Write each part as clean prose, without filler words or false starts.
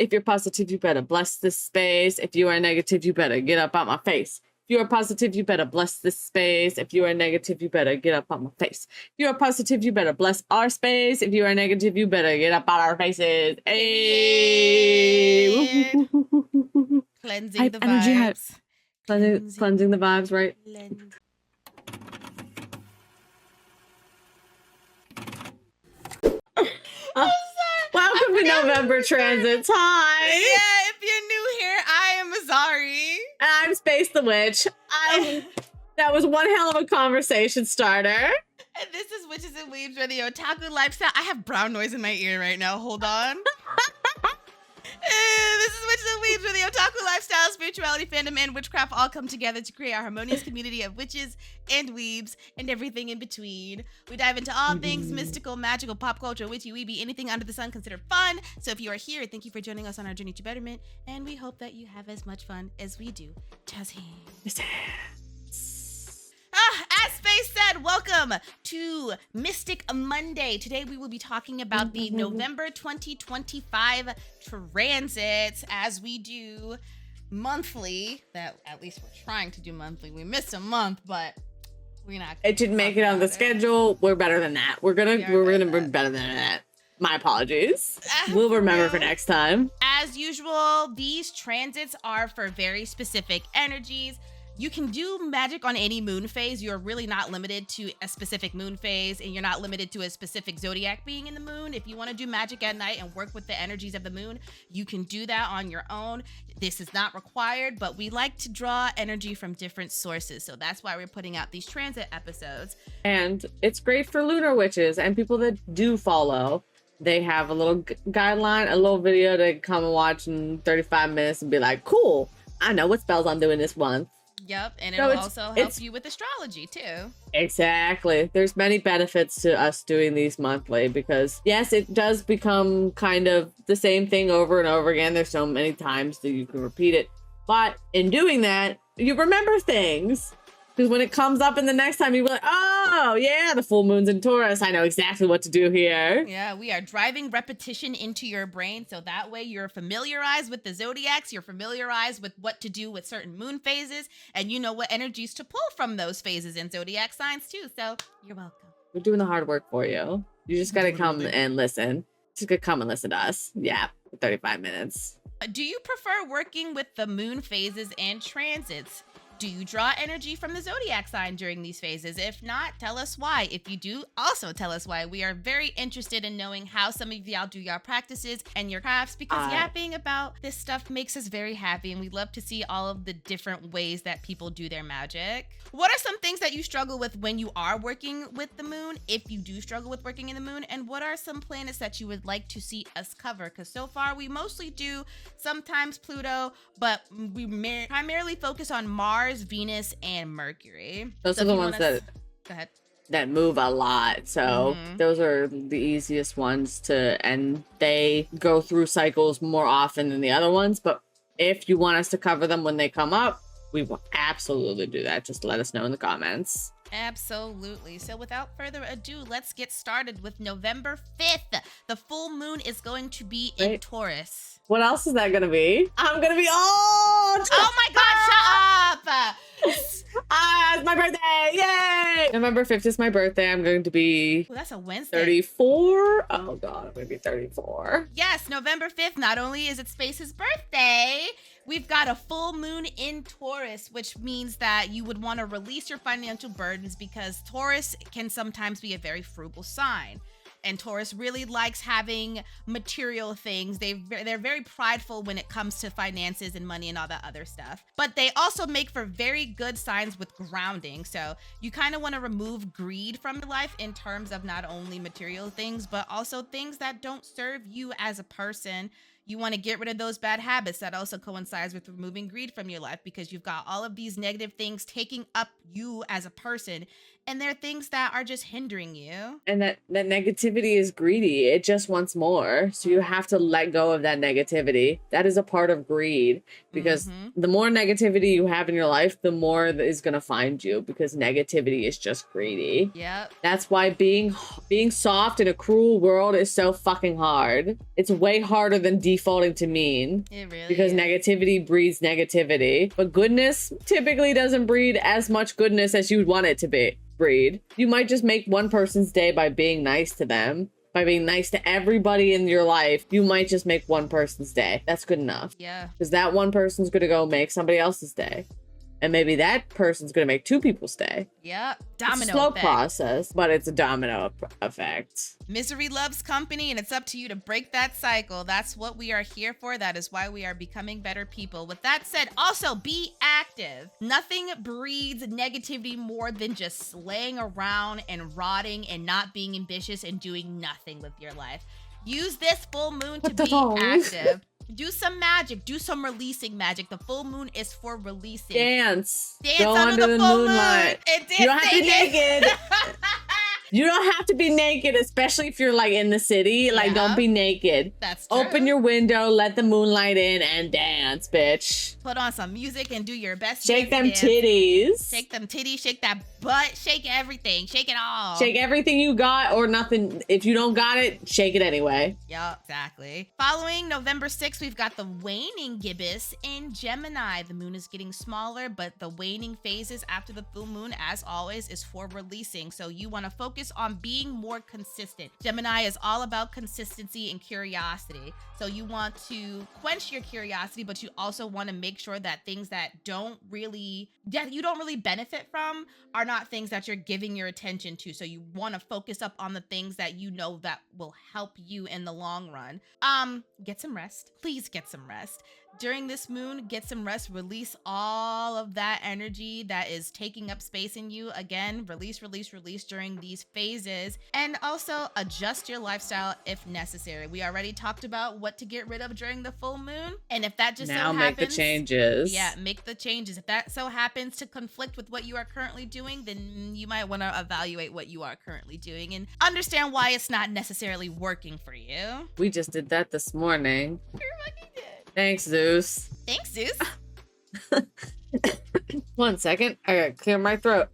If you're positive, you better bless this space. If you are negative, you better get up out my face. If you are positive, you better bless this space. If you are negative, you better get up out my face. If you are positive, you better bless our space. If you are negative, you better get up out our faces. Hey. Cleansing the energy vibes. Cleansing the vibes, right? Welcome to November transit time. Yeah, if you're new here, I am Azari. And I'm Space the Witch. That was one hell of a conversation starter. And this is Witches and Weebs, where the otaku lifestyle. I have brown noise in my ear right now. Hold on. This is Witches and Weebs, where the otaku lifestyle, spirituality, fandom, and witchcraft all come together to create our harmonious community of witches and weebs and everything in between. We dive into all things mystical, magical, pop culture, witchy, weeby, anything under the sun considered fun. So if you are here, thank you for joining us on our journey to betterment, and we hope that you have as much fun as we do. Jazz hands. As Space said, welcome to Mystic Monday. Today we will be talking about the November 2025 transits, as we do monthly. That at least we're trying to do monthly. We missed a month, but we're not. It didn't make it on the schedule. We're better than that. We're gonna be better than that. My apologies. We'll remember for next time. As usual, these transits are for very specific energies. You can do magic on any moon phase. You're really not limited to a specific moon phase, and you're not limited to a specific zodiac being in the moon. If you want to do magic at night and work with the energies of the moon, you can do that on your own. This is not required, but we like to draw energy from different sources. So that's why we're putting out these transit episodes. And it's great for lunar witches and people that do follow. They have a little guideline, a little video to come and watch in 35 minutes and be like, cool, I know what spells I'm doing this month. Yep, and it'll also help you with astrology too. Exactly. There's many benefits to us doing these monthly because, yes, it does become kind of the same thing over and over again. There's so many times that you can repeat it. But in doing that, you remember things. Because when it comes up in the next time, you'll be like, oh, yeah, the full moon's in Taurus. I know exactly what to do here. Yeah, we are driving repetition into your brain. So that way you're familiarized with the zodiacs. You're familiarized with what to do with certain moon phases. And you know what energies to pull from those phases in zodiac signs, too. So you're welcome. We're doing the hard work for you. You just got to come and listen. Just got to come and listen to us. Yeah, for 35 minutes. Do you prefer working with the moon phases and transits? Do you draw energy from the zodiac sign during these phases? If not, tell us why. If you do, also tell us why. We are very interested in knowing how some of y'all do your practices and your crafts, because yapping about this stuff makes us very happy, and we love to see all of the different ways that people do their magic. What are some things that you struggle with when you are working with the moon, if you do struggle with working in the moon? And what are some planets that you would like to see us cover? Because so far we mostly do sometimes Pluto, but we primarily focus on Mars, Venus, and Mercury. Those are the ones that go ahead. That move a lot. So those are the easiest ones to, and they go through cycles more often than the other ones. But if you want us to cover them when they come up, we will absolutely do that. Just let us know in the comments. Absolutely. So without further ado, let's get started with November 5th. The full moon is going to be in Taurus. What else is that going to be? I'm going to be old! Oh my God, shut up! It's my birthday! Yay! November 5th is my birthday. I'm going to be... Well, that's a Wednesday. 34? Oh God, I'm going to be 34. Yes, November 5th. Not only is it Space's birthday, we've got a full moon in Taurus, which means that you would want to release your financial burdens, because Taurus can sometimes be a very frugal sign. And Taurus really likes having material things. They're very prideful when it comes to finances and money and all that other stuff. But they also make for very good signs with grounding. So you kind of want to remove greed from your life in terms of not only material things, but also things that don't serve you as a person. You want to get rid of those bad habits. That also coincides with removing greed from your life, because you've got all of these negative things taking up you as a person, and they're things that are just hindering you. And that negativity is greedy. It just wants more. So you have to let go of that negativity. That is a part of greed, because the more negativity you have in your life, the more that is going to find you, because negativity is just greedy. Yep. That's why being soft in a cruel world is so fucking hard. It's way harder than deep defaulting to mean. It really Because is. negativity breeds negativity. But goodness typically doesn't breed as much goodness as you would want it to breed. You might just make one person's day by being nice to them. By being nice to everybody in your life, you might just make one person's day. That's good enough. Yeah. Because that one person's going to go make somebody else's day. And maybe that person's going to make two people's day. Yeah. It's Domino a slow effect. process, but it's a domino effect. Misery loves company, and it's up to you to break that cycle. That's what we are here for. That is why we are becoming better people. With that said, also be active. Nothing breeds negativity more than just laying around and rotting and not being ambitious and doing nothing with your life. Use this full moon to be active. Do some magic. Do some releasing magic. The full moon is for releasing. Dance. Dance Go under the full moonlight. moon. And dance You don't have to be naked. naked. You don't have to be naked, especially if you're like in the city. Like, Yeah. don't be naked. That's true. Open your window, let the moonlight in, and dance, bitch. Put on some music and do your best. Shake them dance. titties. Shake them titties, shake that butt, shake everything, shake it all. Shake everything you got or nothing. If you don't got it, shake it anyway. Yep, exactly. Following November 6th, we've got the waning gibbous in Gemini. The moon is getting smaller, but the waning phases after the full moon, as always, is for releasing. So you want to focus on being more consistent. Gemini is all about consistency and curiosity. So you want to quench your curiosity, but you also want to make sure that things that you don't really benefit from are not things that you're giving your attention to. So you want to focus up on the things that you know that will help you in the long run. Get some rest. Please get some rest. During this moon, get some rest. Release all of that energy that is taking up space in you. Again, release during these phases. And also adjust your lifestyle if necessary. We already talked about what to get rid of during the full moon. And if that just Now so make happens, the changes. Yeah, make the changes. If that so happens to conflict with what you are currently doing, then you might want to evaluate what you are currently doing and understand why it's not necessarily working for you. We just did that this morning. You fucking did. Thanks, Zeus. Thanks, Zeus. 1 second. I gotta clear my throat.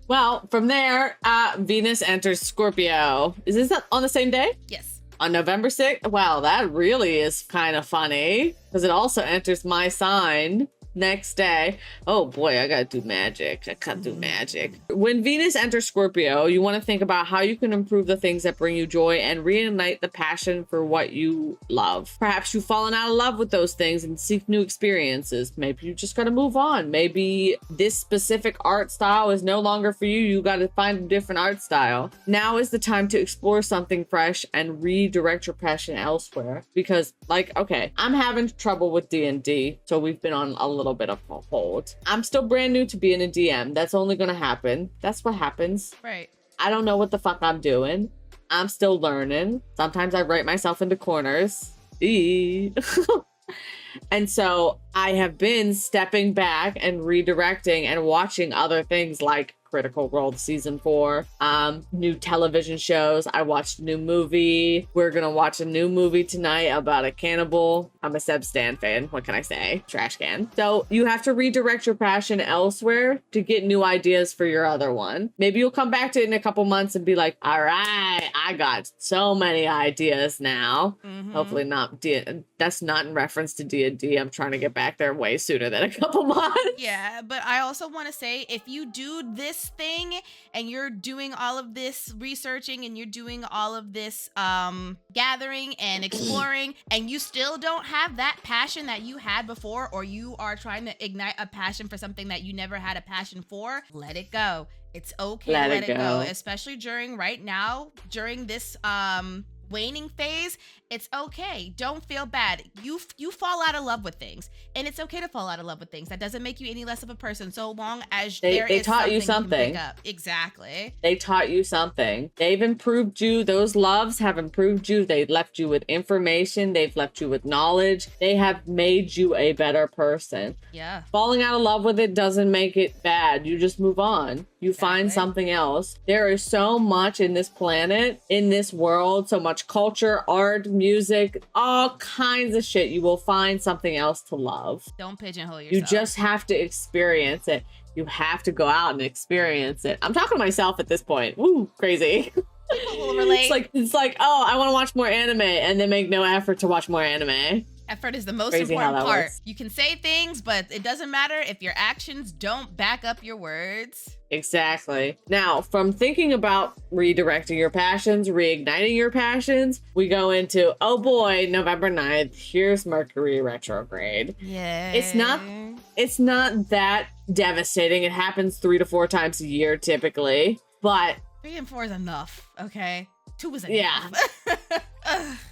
Well, from there, Venus enters Scorpio. Is this on the same day? Yes. On November 6th? Wow, that really is kind of funny. Because it also enters my sign next day. Oh boy, I gotta do magic. I can't do magic. When Venus enters Scorpio, you want to think about how you can improve the things that bring you joy and reignite the passion for what you love. Perhaps you've fallen out of love with those things and seek new experiences. Maybe you just gotta move on. Maybe this specific art style is no longer for you. You gotta find a different art style. Now is the time to explore something fresh and redirect your passion elsewhere. Because, like, okay, I'm having trouble with D&D, so we've been on a little bit of a hold. I'm still brand new to being a DM. That's only gonna happen. That's what happens. Right. I don't know what the fuck I'm doing. I'm still learning. Sometimes I write myself into corners. And so I have been stepping back and redirecting and watching other things like Critical Role Season 4, new television shows. I watched a new movie. We're gonna watch a new movie tonight about a cannibal. I'm a Seb Stan fan. What can I say? Trash can. So you have to redirect your passion elsewhere to get new ideas for your other one. Maybe you'll come back to it in a couple months and be like, all right, I got so many ideas now. Mm-hmm. Hopefully not. That's not in reference to D&D. I'm trying to get back there way sooner than a couple months. Yeah, but I also want to say, if you do this thing and you're doing all of this researching and you're doing all of this gathering and exploring and you still don't have that passion that you had before, or you are trying to ignite a passion for something that you never had a passion for, let it go. It's okay. Let it go. Especially during this waning phase. It's okay. Don't feel bad. You fall out of love with things, and it's okay to fall out of love with things. That doesn't make you any less of a person, so long as they taught you something. Pick up. Exactly. They taught you something. They've improved you. Those loves have improved you. They left you with information. They've left you with knowledge. They have made you a better person. Yeah. Falling out of love with it doesn't make it bad. You just move on. You find something else. There is so much in this planet, in this world, so much culture, art, music, all kinds of shit. You will find something else to love. Don't pigeonhole yourself. You just have to experience it. You have to go out and experience it. I'm talking to myself at this point. Woo, crazy. People will relate. It's like, oh, I want to watch more anime, and they make no effort to watch more anime. Effort is the most Crazy important part. Works. You can say things, but it doesn't matter if your actions don't back up your words. Exactly. Now, from thinking about redirecting your passions, reigniting your passions, we go into, oh boy, November 9th, here's Mercury retrograde. Yeah. It's not that devastating. It happens 3 to 4 times a year typically, but 3 and 4 is enough, okay? 2 is enough. Yeah.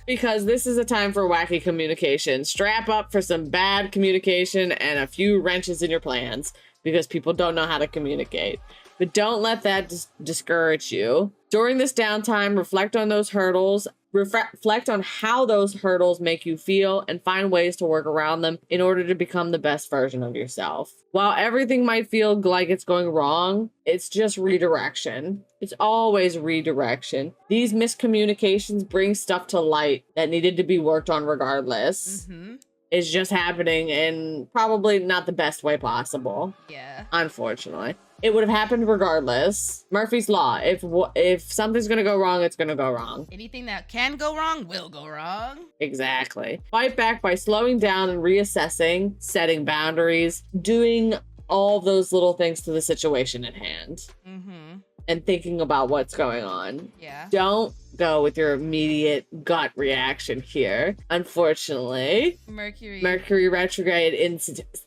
Because this is a time for wacky communication. Strap up for some bad communication and a few wrenches in your plans because people don't know how to communicate. But don't let that discourage you. During this downtime, reflect on those hurdles. Reflect on how those hurdles make you feel and find ways to work around them in order to become the best version of yourself. While everything might feel like it's going wrong, it's just redirection. It's always redirection. These miscommunications bring stuff to light that needed to be worked on regardless. Mm-hmm. It's just happening in probably not the best way possible. Yeah. Unfortunately. It would have happened regardless. Murphy's Law. If something's going to go wrong, it's going to go wrong. Anything that can go wrong will go wrong. Exactly. Fight back by slowing down and reassessing, setting boundaries, doing all those little things to the situation at hand. Mm-hmm. And thinking about what's going on. Yeah. Don't go with your immediate gut reaction here. Unfortunately, Mercury retrograde.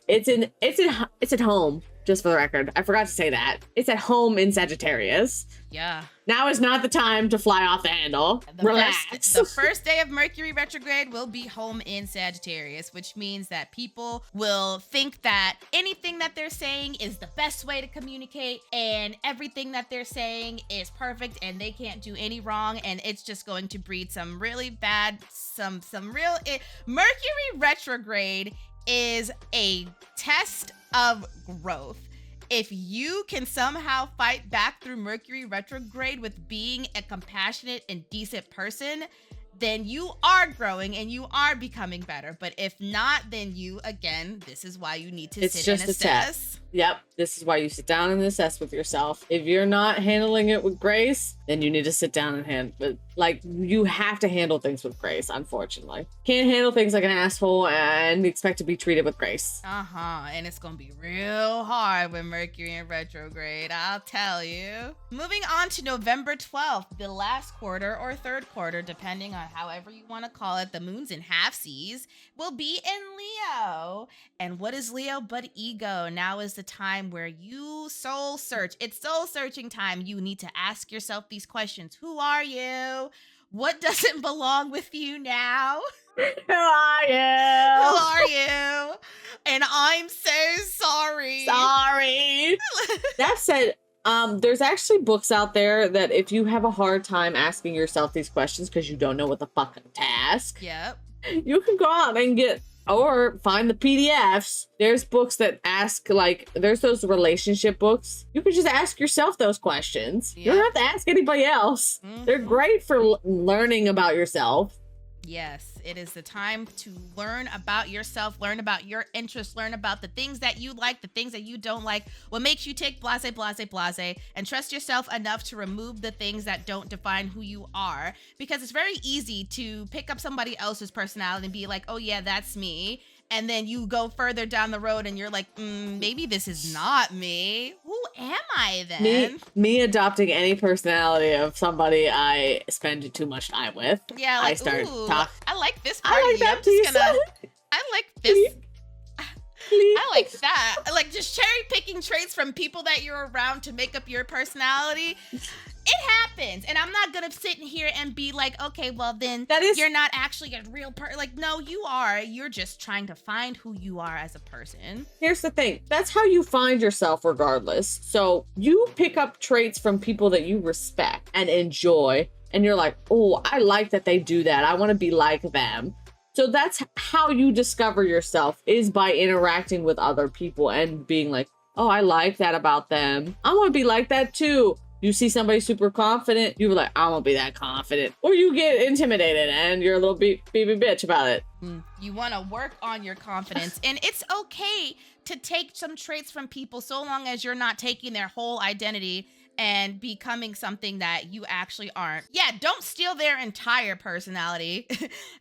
It's at home. Just for the record, I forgot to say that. It's at home in Sagittarius. Yeah. Now is not the time to fly off the handle. Relax. The first day of Mercury retrograde will be home in Sagittarius, which means that people will think that anything that they're saying is the best way to communicate and everything that they're saying is perfect and they can't do any wrong, and it's just going to breed some really bad, Mercury retrograde is a test of growth. If you can somehow fight back through Mercury retrograde with being a compassionate and decent person, then you are growing and you are becoming better. But if not, then this is why you need to sit and assess. Yep. This is why you sit down and assess with yourself. If you're not handling it with grace, then you need to sit down and you have to handle things with grace, unfortunately. Can't handle things like an asshole and expect to be treated with grace. And it's gonna be real hard with Mercury in retrograde, I'll tell you. Moving on to November 12th, the last quarter or third quarter, depending on however you want to call it, the moons and half-seas will be in Leo. And what is Leo but ego? Now is the time where you soul search. It's soul searching time. You need to ask yourself these questions. Who are you? What doesn't belong with you now? Who are you? Who are you? And I'm so sorry. Sorry. That said, there's actually books out there that if you have a hard time asking yourself these questions because you don't know what the fuck to ask, yep, you can go out and or find the PDFs. There's books that ask, there's those relationship books. You can just ask yourself those questions. Yep. You don't have to ask anybody else. Mm-hmm. They're great for learning about yourself. Yes, it is the time to learn about yourself, learn about your interests, learn about the things that you like, the things that you don't like, what makes you tick, blase, and trust yourself enough to remove the things that don't define who you are. Because it's very easy to pick up somebody else's personality and be like, oh yeah, that's me. And then you go further down the road and you're like, maybe this is not me. Who am I then? Me adopting any personality of somebody I spend too much time with. Yeah, I start talking. I like this party. I like that I like this. I like that. I like just cherry picking traits from people that you're around to make up your personality. It happens. And I'm not going to sit in here and be like, okay, well then you're not actually a real person. Like, no, you are. You're just trying to find who you are as a person. Here's the thing. That's how you find yourself regardless. So you pick up traits from people that you respect and enjoy. And you're like, oh, I like that they do that. I want to be like them. So that's how you discover yourself, is by interacting with other people and being like, oh, I like that about them. I want to be like that too. You see somebody super confident, you're like, I won't be that confident. Or you get intimidated and you're a little baby bitch about it. You want to work on your confidence. And it's okay to take some traits from people so long as you're not taking their whole identity and becoming something that you actually aren't. Yeah, don't steal their entire personality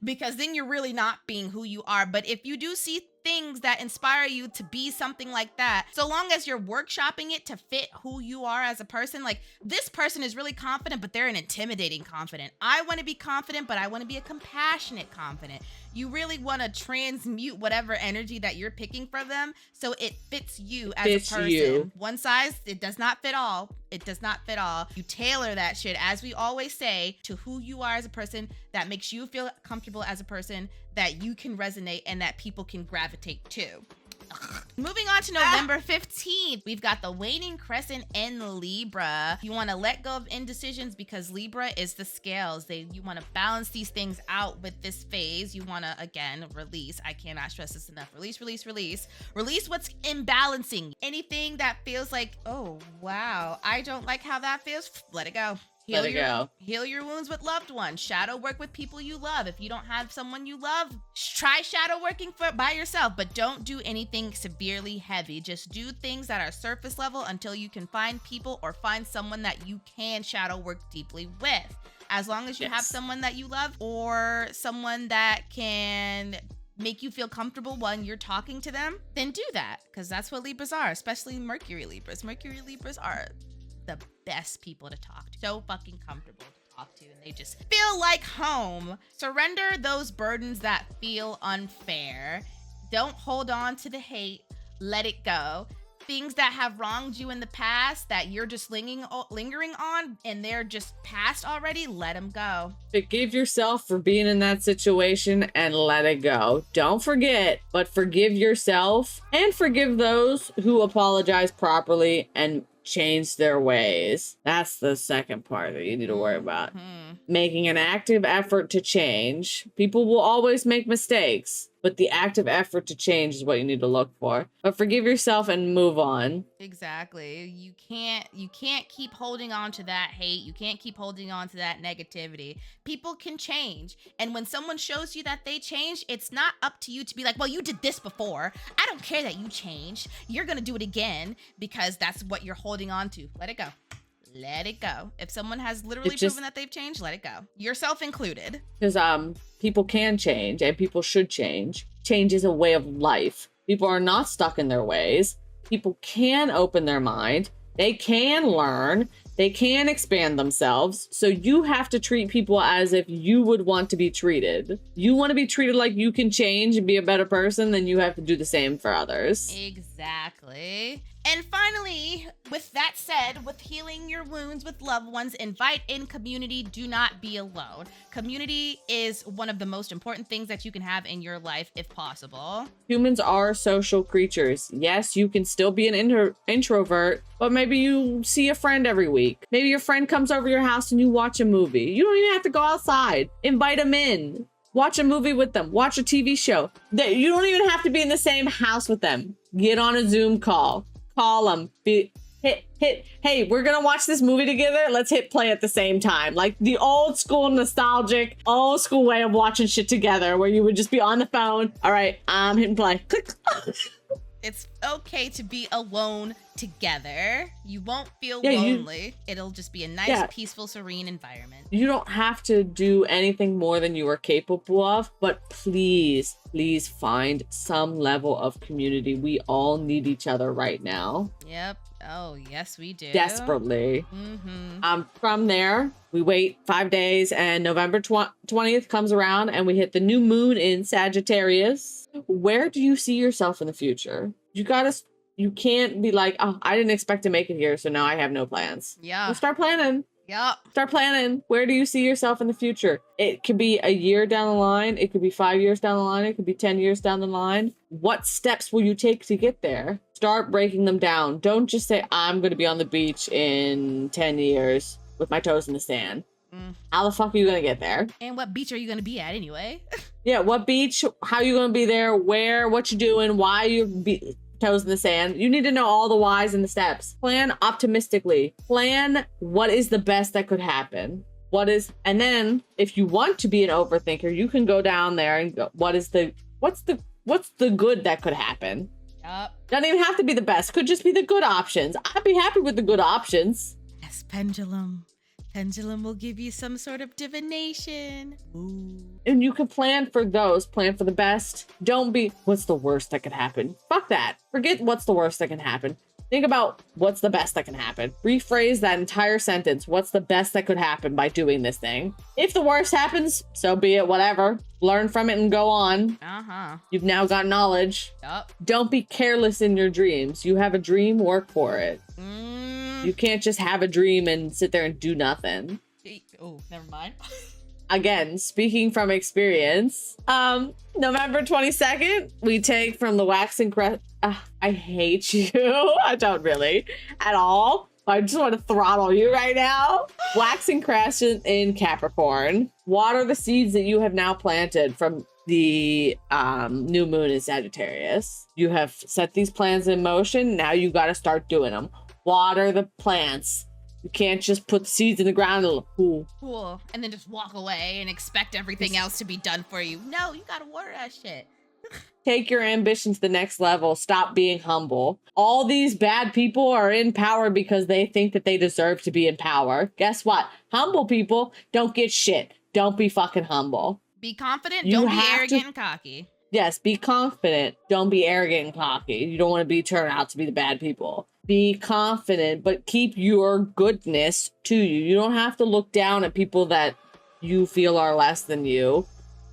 because then you're really not being who you are. But if you do see things that inspire you to be something like that, so long as you're workshopping it to fit who you are as a person, like this person is really confident, but they're an intimidating confident. I want to be confident, but I want to be a compassionate confident. You really want to transmute whatever energy that you're picking from them so it fits you as a person. One size, it does not fit all. It does not fit all. You tailor that shit, as we always say, to who you are as a person that makes you feel comfortable as a person, that you can resonate and that people can gravitate to. Moving on to November 15th, we've got the waning crescent in Libra. You want to let go of indecisions because Libra is the scales. You want to balance these things out with this phase. You want to, again, release. I cannot stress this enough. Release, release, release. Release what's imbalancing. Anything that feels like, oh, wow, I don't like how that feels. Let it go. Heal your wounds with loved ones. Shadow work with people you love. If you don't have someone you love, try shadow working by yourself, but don't do anything severely heavy. Just do things that are surface level until you can find people or find someone that you can shadow work deeply with. As long as you have someone that you love or someone that can make you feel comfortable when you're talking to them, then do that, because that's what Libras are, especially Mercury Libras. Mercury Libras are the best people to talk to. So fucking comfortable to talk to, and they just feel like home. Surrender those burdens that feel unfair. Don't hold on to the hate. Let it go. Things that have wronged you in the past that you're just lingering on and they're just past already, let them go. Forgive yourself for being in that situation and let it go. Don't forget, but forgive yourself and forgive those who apologize properly and change their ways. That's the second part that you need to worry about. Making an active effort to change. People will always make mistakes, but the active effort to change is what you need to look for. But forgive yourself and move on. Exactly. You can't keep holding on to that hate. You can't keep holding on to that negativity. People can change. And when someone shows you that they changed, it's not up to you to be like, well, you did this before. I don't care that you changed. You're going to do it again because that's what you're holding on to. Let it go. Let it go. If someone has literally proven that they've changed, let it go. Yourself included. Because people can change and people should change. Change is a way of life. People are not stuck in their ways. People can open their mind. They can learn. They can expand themselves. So you have to treat people as if you would want to be treated. You want to be treated like you can change and be a better person, then you have to do the same for others. Exactly. And finally, with that said, with healing your wounds with loved ones, invite in community. Do not be alone. Community is one of the most important things that you can have in your life, if possible. Humans are social creatures. Yes, you can still be an introvert, but maybe you see a friend every week. Maybe your friend comes over your house and you watch a movie. You don't even have to go outside. Invite them in. Watch a movie with them. Watch a TV show. You don't even have to be in the same house with them. Get on a Zoom call. Call them. Hey, we're gonna watch this movie together. Let's hit play at the same time. Like the old school nostalgic, old school way of watching shit together where you would just be on the phone. All right, I'm hitting play. Click. It's okay to be alone together. You won't feel lonely. It'll just be a nice, peaceful, serene environment. You don't have to do anything more than you are capable of, but please find some level of community. We all need each other right now. Yep. Oh, yes, we do. Desperately. From there, we wait 5 days and November 20th comes around and we hit the new moon in Sagittarius. Where do you see yourself in the future? You can't be like, oh, I didn't expect to make it here, so now I have no plans. Yeah. Well, start planning. Yep. Start planning. Where do you see yourself in the future? It could be a year down the line. It could be 5 years down the line. It could be 10 years down the line. What steps will you take to get there? Start breaking them down. Don't just say, I'm going to be on the beach in 10 years with my toes in the sand. How the fuck are you going to get there? And what beach are you going to be at anyway? Yeah, what beach? How are you going to be there? Where? What you doing? Why you toes in the sand? You need to know all the whys and the steps. Plan optimistically. Plan what is the best that could happen. And then if you want to be an overthinker, you can go down there and go, what's the good that could happen? Yep. Doesn't even have to be the best. Could just be the good options. I'd be happy with the good options. Yes, pendulum. Pendulum will give you some sort of divination. Ooh. And you can plan for those. Plan for the best. Don't be, what's the worst that could happen? Fuck that. Forget what's the worst that can happen. Think about what's the best that can happen. Rephrase that entire sentence. What's the best that could happen by doing this thing? If the worst happens, so be it, whatever. Learn from it and go on. You've now got knowledge. Yup. Don't be careless in your dreams. You have a dream, work for it. You can't just have a dream and sit there and do nothing. Oh, never mind. Again, speaking from experience, November 22nd, we take from the waxing crest. I hate you. I don't really at all. I just want to throttle you right now. Waxing crescent in Capricorn. Water the seeds that you have now planted from the new moon in Sagittarius. You have set these plans in motion. Now you got to start doing them. Water the plants. You can't just put the seeds in the ground and look cool, and then just walk away and expect everything else to be done for you. No, you gotta water that shit. Take your ambition to the next level. Stop being humble. All these bad people are in power because they think that they deserve to be in power. Guess what? Humble people don't get shit. Don't be fucking humble. Be confident. Don't be arrogant and cocky. Yes, be confident. Don't be arrogant and cocky. You don't want to turn out to be the bad people. Be confident, but keep your goodness to you. You don't have to look down at people that you feel are less than you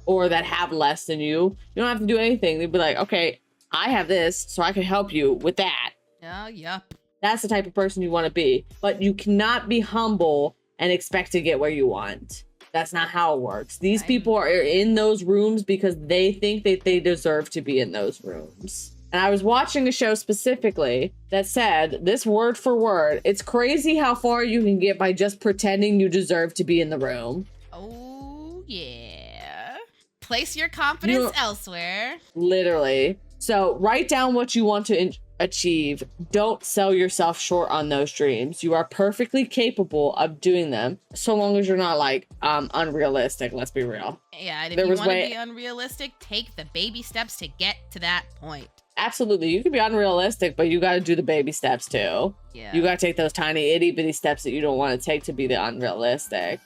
or that have less than you. You don't have to do anything. They'd be like, okay, I have this, so I can help you with that. Oh, yep. That's the type of person you want to be. But you cannot be humble and expect to get where you want. That's not how it works. These people are in those rooms because they think that they deserve to be in those rooms. And I was watching a show specifically that said this word for word. It's crazy how far you can get by just pretending you deserve to be in the room. Oh, yeah. Place your confidence elsewhere. Literally. So write down what you want to achieve. Don't sell yourself short on those dreams. You are perfectly capable of doing them so long as you're not like unrealistic. Let's be real. Yeah, and if you want to be unrealistic, take the baby steps to get to that point. Absolutely. You can be unrealistic, but you got to do the baby steps too. Yeah. You got to take those tiny itty bitty steps that you don't want to take to be the unrealistic.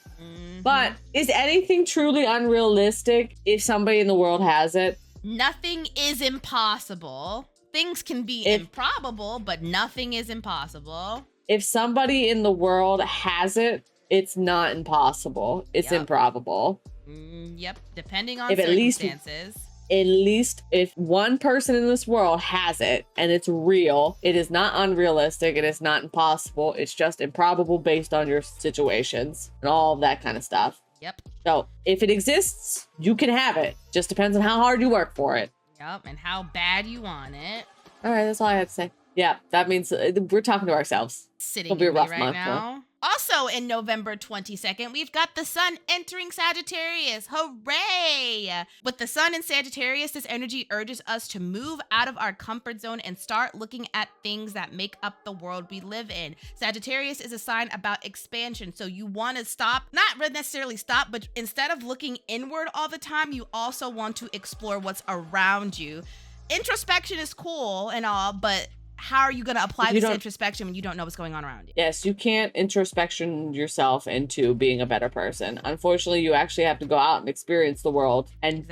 But is anything truly unrealistic if somebody in the world has it? Nothing is impossible. Things can be improbable, but nothing is impossible. If somebody in the world has it, it's not impossible. It's improbable. Yep. Depending on circumstances. At least if one person in this world has it and it's real, it is not unrealistic. It is not impossible. It's just improbable based on your situations and all of that kind of stuff. Yep. So if it exists, you can have it. Just depends on how hard you work for it. Yep. And how bad you want it. All right. That's all I had to say. Yeah. That means we're talking to ourselves. Sitting with me right now. Also in November 22nd, we've got the sun entering Sagittarius. Hooray! With the sun in Sagittarius, this energy urges us to move out of our comfort zone and start looking at things that make up the world we live in. Sagittarius is a sign about expansion. So you want to stop, not necessarily stop, but instead of looking inward all the time, you also want to explore what's around you. Introspection is cool and all, but how are you going to apply this introspection when you don't know what's going on around you? Yes, you can't introspection yourself into being a better person. Unfortunately, you actually have to go out and experience the world and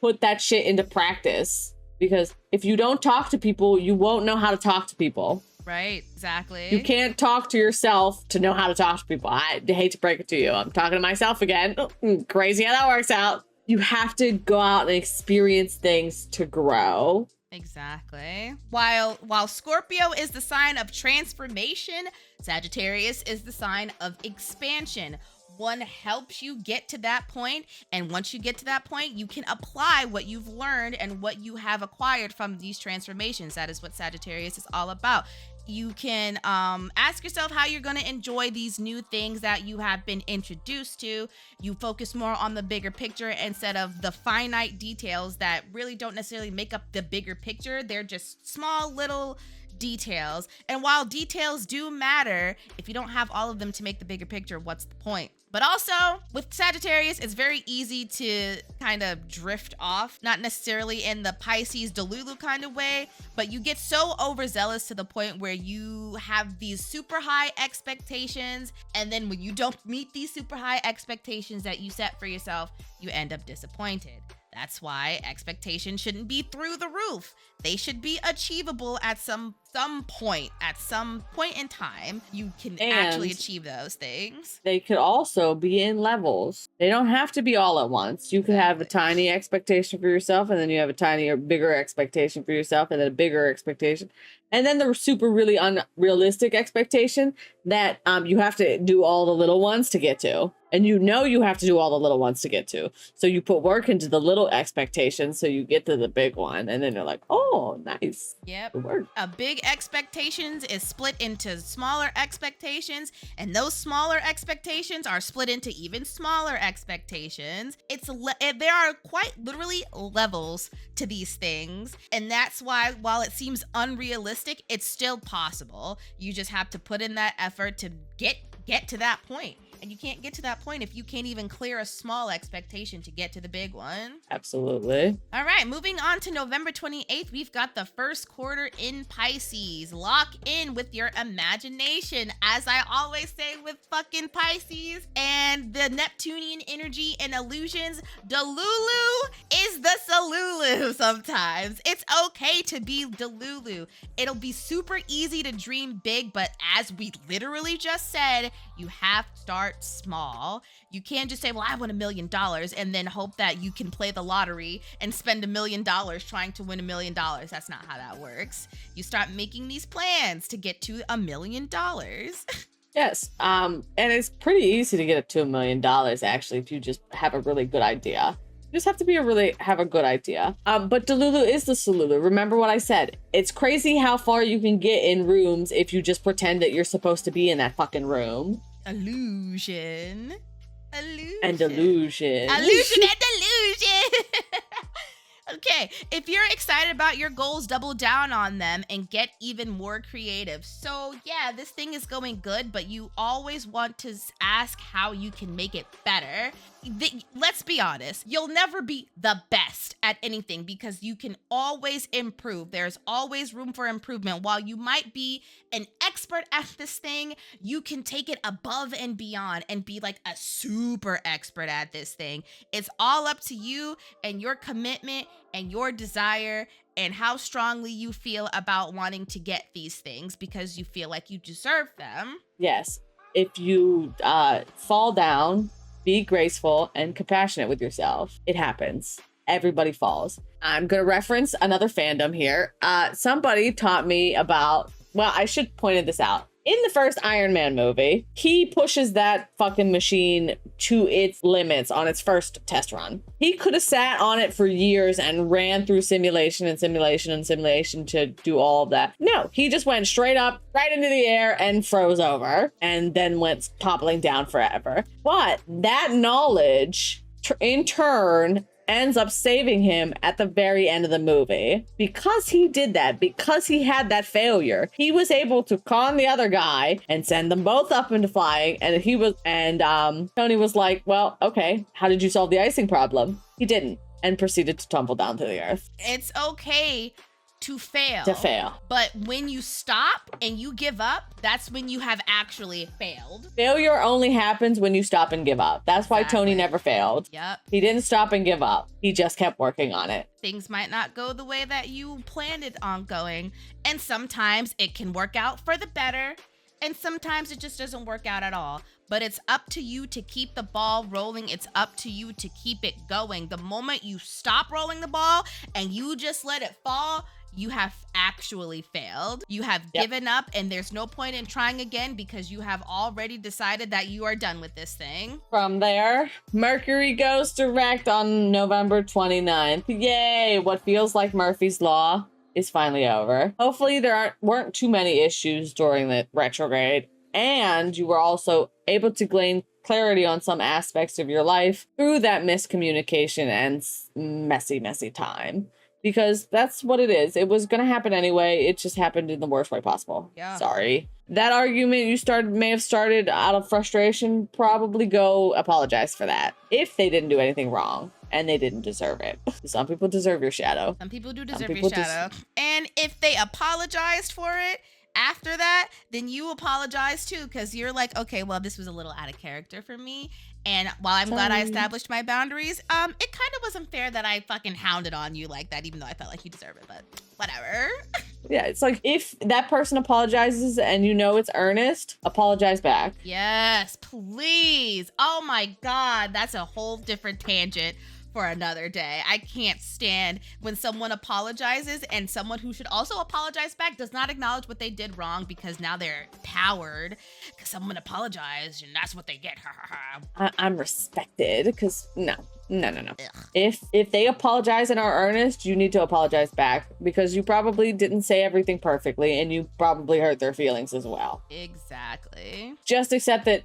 put that shit into practice. Because if you don't talk to people, you won't know how to talk to people. Right, exactly. You can't talk to yourself to know how to talk to people. I hate to break it to you. I'm talking to myself again. Crazy how that works out. You have to go out and experience things to grow. Exactly. While Scorpio is the sign of transformation, Sagittarius is the sign of expansion. One helps you get to that point, and once you get to that point, you can apply what you've learned and what you have acquired from these transformations. That is what Sagittarius is all about. You can ask yourself how you're going to enjoy these new things that you have been introduced to. You focus more on the bigger picture instead of the finite details that really don't necessarily make up the bigger picture. They're just small little details. And while details do matter, if you don't have all of them to make the bigger picture, what's the point? But also, with Sagittarius, it's very easy to kind of drift off, not necessarily in the Pisces Delulu kind of way, but you get so overzealous to the point where you have these super high expectations, and then when you don't meet these super high expectations that you set for yourself, you end up disappointed. That's why expectations shouldn't be through the roof. They should be achievable at some point. At some point in time, you can actually achieve those things. They could also be in levels. They don't have to be all at once. You could have a tiny expectation for yourself, and then you have a tiny or bigger expectation for yourself, and then a bigger expectation. And then the super really unrealistic expectation that you have to do all the little ones to get to. And you know you have to do all the little ones to get to. So you put work into the little expectations so you get to the big one. And then you're like, oh, nice. Yep. Good work. A big expectations is split into smaller expectations. And those smaller expectations are split into even smaller expectations. There are quite literally levels to these things. And that's why, while it seems unrealistic, it's still possible. You just have to put in that effort to get to that point. And you can't get to that point if you can't even clear a small expectation to get to the big one. Absolutely. All right, moving on to November 28th, we've got the first quarter in Pisces. Lock in with your imagination, as I always say with fucking Pisces and the Neptunian energy and illusions. Delulu is the Salulu sometimes. It's okay to be Delulu. It'll be super easy to dream big, but as we literally just said, you have to start small. You can't just say, well, I want $1 million and then hope that you can play the lottery and spend $1 million trying to win $1 million. That's not how that works. You start making these plans to get to $1 million. Yes. And it's pretty easy to get up to $1 million, actually, if you just have a really good idea. You just have to have a good idea. But Delulu is the Salulu. Remember what I said. It's crazy how far you can get in rooms if you just pretend that you're supposed to be in that fucking room. Illusion. And delusion. Illusion and delusion. Okay, if you're excited about your goals, double down on them and get even more creative. So yeah, this thing is going good, but you always want to ask how you can make it better. Let's be honest, you'll never be the best at anything because you can always improve. There's always room for improvement. While you might be an expert at this thing, you can take it above and beyond and be like a super expert at this thing. It's all up to you and your commitment and your desire and how strongly you feel about wanting to get these things because you feel like you deserve them. Yes. If you fall down, be graceful and compassionate with yourself. It happens. Everybody falls. I'm going to reference another fandom here. Somebody taught me about, well, I should point this out. In the first Iron Man movie, he pushes that fucking machine to its limits on its first test run. He could have sat on it for years and ran through simulation and simulation and simulation to do all of that. No, he just went straight up, right into the air and froze over and then went toppling down forever. But that knowledge, in turn, ends up saving him at the very end of the movie. Because he did that, because he had that failure, he was able to con the other guy and send them both up into flying. And Tony was like, well, okay, how did you solve the icing problem? He didn't, and proceeded to tumble down to the earth. It's okay to fail. But when you stop and you give up, that's when you have actually failed. Failure only happens when you stop and give up. That's why Tony never failed. Yep. He didn't stop and give up. He just kept working on it. Things might not go the way that you planned it on going. And sometimes it can work out for the better. And sometimes it just doesn't work out at all. But it's up to you to keep the ball rolling. It's up to you to keep it going. The moment you stop rolling the ball and you just let it fall, you have actually failed. You have given up and there's no point in trying again because you have already decided that you are done with this thing. From there, Mercury goes direct on November 29th. Yay! What feels like Murphy's Law is finally over. Hopefully there weren't too many issues during the retrograde, and you were also able to gain clarity on some aspects of your life through that miscommunication and messy time. because that's what it is. It was going to happen anyway. It just happened in the worst way possible. Yeah. Sorry. That argument may have started out of frustration. Probably go apologize for that if they didn't do anything wrong and they didn't deserve it. Some people deserve your shadow. Some people do deserve your shadow. And if they apologized for it after that, then you apologize too, because you're like, okay, well, this was a little out of character for me. And while I'm glad I established my boundaries, it kind of wasn't fair that I fucking hounded on you like that, even though I felt like you deserve it, but whatever. Yeah, it's like if that person apologizes and you know it's earnest, apologize back. Yes, please. Oh my God, that's a whole different tangent for another day. I can't stand when someone apologizes and someone who should also apologize back does not acknowledge what they did wrong because now they're powered because someone apologized and that's what they get. I'm respected because no. If they apologize and are earnest, you need to apologize back because you probably didn't say everything perfectly and you probably hurt their feelings as well. Exactly. Just accept that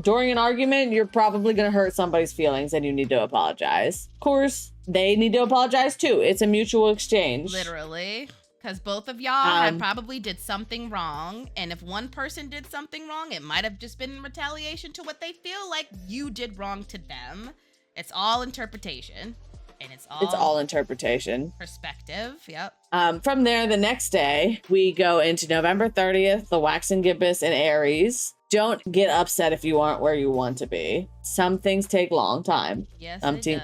during an argument, you're probably going to hurt somebody's feelings and you need to apologize. Of course, they need to apologize too. It's a mutual exchange. Literally. Because both of y'all had probably did something wrong. And if one person did something wrong, it might have just been in retaliation to what they feel like you did wrong to them. It's all interpretation. And it's all interpretation. Perspective. Yep. From there, the next day, we go into November 30th, the Waxing Gibbous in Aries. Don't get upset if you aren't where you want to be. Some things take long time. Yes,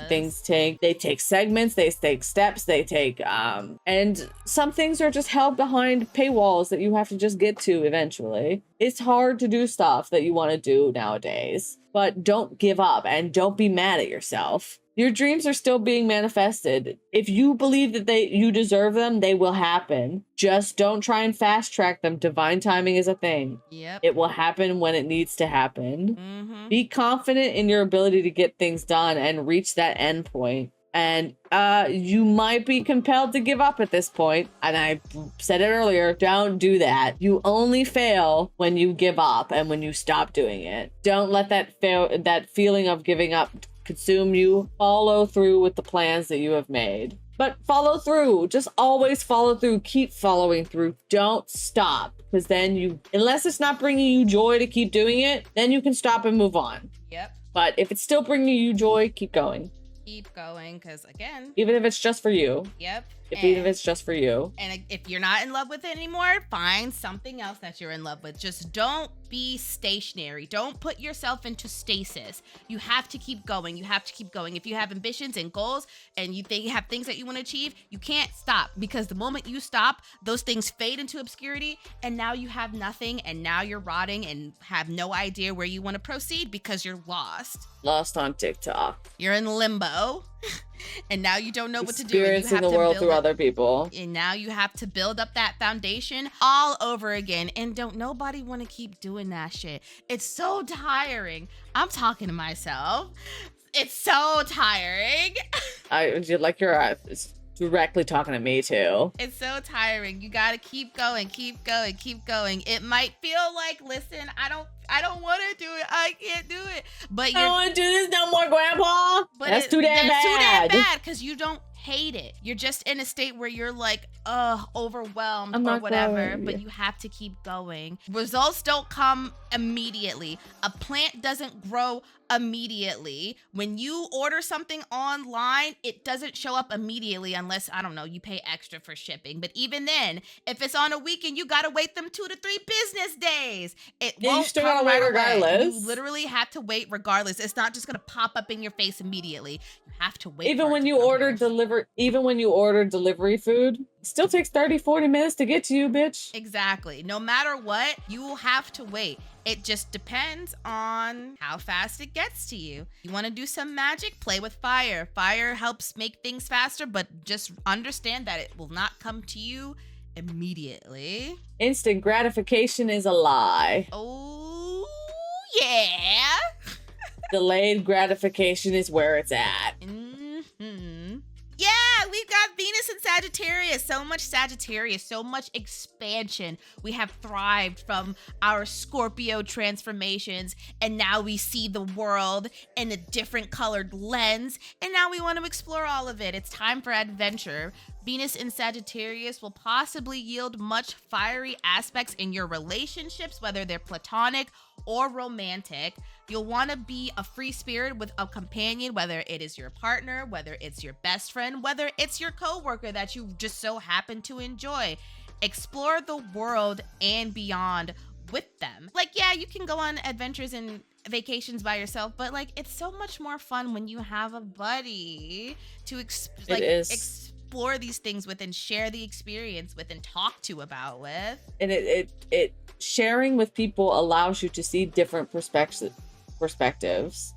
things take segments, they take steps, and some things are just held behind paywalls that you have to just get to eventually. It's hard to do stuff that you want to do nowadays, but don't give up and don't be mad at yourself. Your dreams are still being manifested. If you believe that you deserve them, they will happen. Just don't try and fast track them. Divine timing is a thing. Yep. It will happen when it needs to happen. Mm-hmm. Be confident in your ability to get things done and reach that end point. And you might be compelled to give up at this point. And I said it earlier, don't do that. You only fail when you give up and when you stop doing it. Don't let that feeling of giving up consume you. Follow through with the plans that you have made. But follow through. Just always follow through. Keep following through. Don't stop. Because then unless it's not bringing you joy to keep doing it, then you can stop and move on. Yep. But if it's still bringing you joy, keep going. Keep going, because again... Even if it's just for you. Yep. Even if it's just for you. And if you're not in love with it anymore, find something else that you're in love with. Just don't be stationary. Don't put yourself into stasis. You have to keep going. You have to keep going. If you have ambitions and goals and you have things that you want to achieve, you can't stop, because the moment you stop, those things fade into obscurity and now you have nothing, and now you're rotting and have no idea where you want to proceed because you're lost. Lost on TikTok. You're in limbo. And now you don't know what to do. Experiencing the world through other people. And now you have to build up that foundation all over again. And don't nobody want to keep doing that shit. It's so tiring. I'm talking to myself. It's so tiring. You're directly talking to me too. It's so tiring. You gotta keep going, keep going, keep going. It might feel like, listen, I don't want to do it. I can't do it. But I don't want to do this no more, Grandpa. But that's too damn bad. That's too damn bad, because you don't hate it. You're just in a state where you're like, overwhelmed or whatever, but you have to keep going. Results don't come immediately. A plant doesn't grow immediately. When you order something online, it doesn't show up immediately unless, I don't know, you pay extra for shipping. But even then, if it's on a weekend, you gotta wait them 2 to 3 business days. It won't you still come gotta wait right regardless. away. You literally have to wait regardless. It's not just gonna pop up in your face immediately. You have to wait. Even when you order delivery food, it still takes 30-40 minutes to get to you, bitch. Exactly. No matter what, you will have to wait. It just depends on how fast it gets to you. You want to do some magic? Play with fire. Fire helps make things faster, but just understand that it will not come to you immediately. Instant gratification is a lie. Oh, yeah. Delayed gratification is where it's at. Mm-hmm. Yeah, we've got Venus and Sagittarius. So much Sagittarius, so much expansion. We have thrived from our Scorpio transformations, and now we see the world in a different colored lens, and now we want to explore all of it. It's time for adventure. Venus in Sagittarius will possibly yield much fiery aspects in your relationships, whether they're platonic or romantic. You'll want to be a free spirit with a companion, whether it is your partner, whether it's your best friend, whether it's your coworker that you just so happen to enjoy. Explore the world and beyond with them. Like, yeah, you can go on adventures and vacations by yourself, but like it's so much more fun when you have a buddy to explore these things with and share the experience with and talk to about with. And it sharing with people allows you to see different perspectives.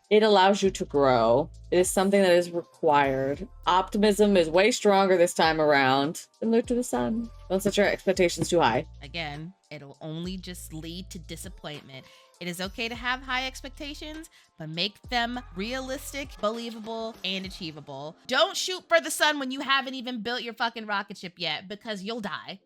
It allows you to grow. It is something that is required. Optimism is way stronger this time around. And look to the sun. Don't set your expectations too high. Again, it'll only just lead to disappointment. It is okay to have high expectations, but make them realistic, believable, and achievable. Don't shoot for the sun when you haven't even built your fucking rocket ship yet, because you'll die.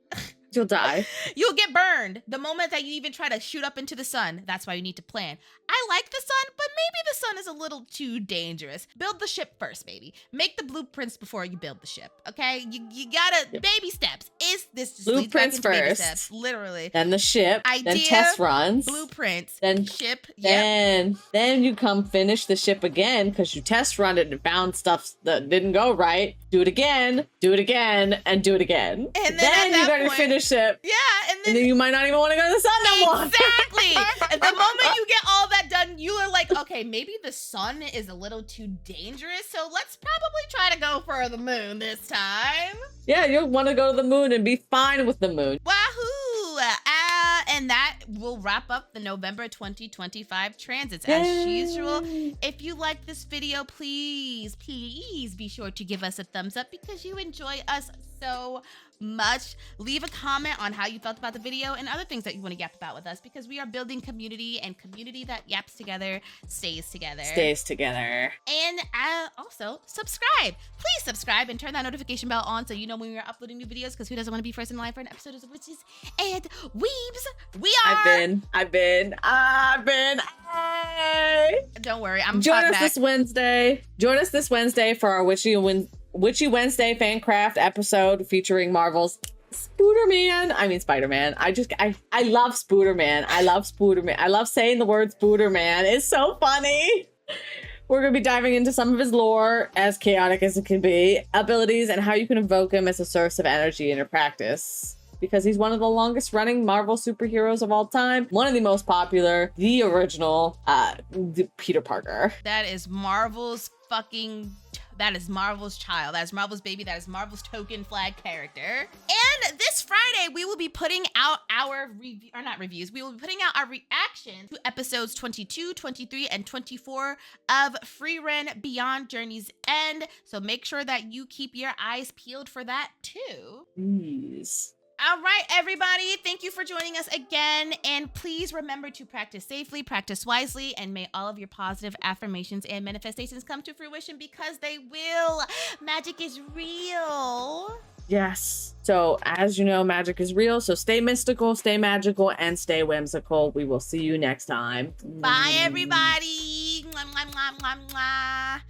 You'll die. You'll get burned the moment that you even try to shoot up into the sun. That's why you need to plan. I like the sun, but maybe the sun is a little too dangerous. Build the ship first, baby. Make the blueprints before you build the ship, okay? You gotta, baby steps. This just blueprints leads back into first. baby steps, literally. Then the ship, Idea, then test runs. Blueprints, then ship, then you come finish the ship again because you test run it and found stuff that didn't go right. Do it again, and do it again. And then you gotta finish it. Yeah, and then you might not even want to go to the sun no more. Exactly. And the moment you get all that done, you are like, okay, maybe the sun is a little too dangerous, so let's probably try to go for the moon this time. Yeah, you'll want to go to the moon and be fine with the moon. Wahoo! And that will wrap up the November 2025 transits. As usual, if you like this video, please be sure to give us a thumbs up because you enjoy us so much. Leave a comment on how you felt about the video and other things that you want to yap about with us, because we are building community, and community that yaps together stays together. And also subscribe. Please subscribe and turn that notification bell on so you know when we're uploading new videos, because who doesn't want to be first in line for an episode of Witches and Weebs? We are. I've been. Don't worry, I'm Join us this Wednesday for our Witchy Wednesday fan craft episode featuring Marvel's Spider-Man. I love Spider-Man. I love saying the word Spider-Man. It's so funny. We're going to be diving into some of his lore, as chaotic as it can be, abilities, and how you can invoke him as a source of energy in your practice. Because he's one of the longest running Marvel superheroes of all time. One of the most popular, the original, Peter Parker. That is Marvel's child. That is Marvel's baby. That is Marvel's token flag character. And this Friday, we will be putting out our we will be putting out our reaction to episodes 22, 23, and 24 of Frieren Beyond Journey's End. So make sure that you keep your eyes peeled for that too. Yes. All right, everybody. Thank you for joining us again. And please remember to practice safely, practice wisely, and may all of your positive affirmations and manifestations come to fruition, because they will. Magic is real. Yes. So as you know, magic is real. So stay mystical, stay magical, and stay whimsical. We will see you next time. Bye, everybody. Mwah, mwah, mwah, mwah, mwah.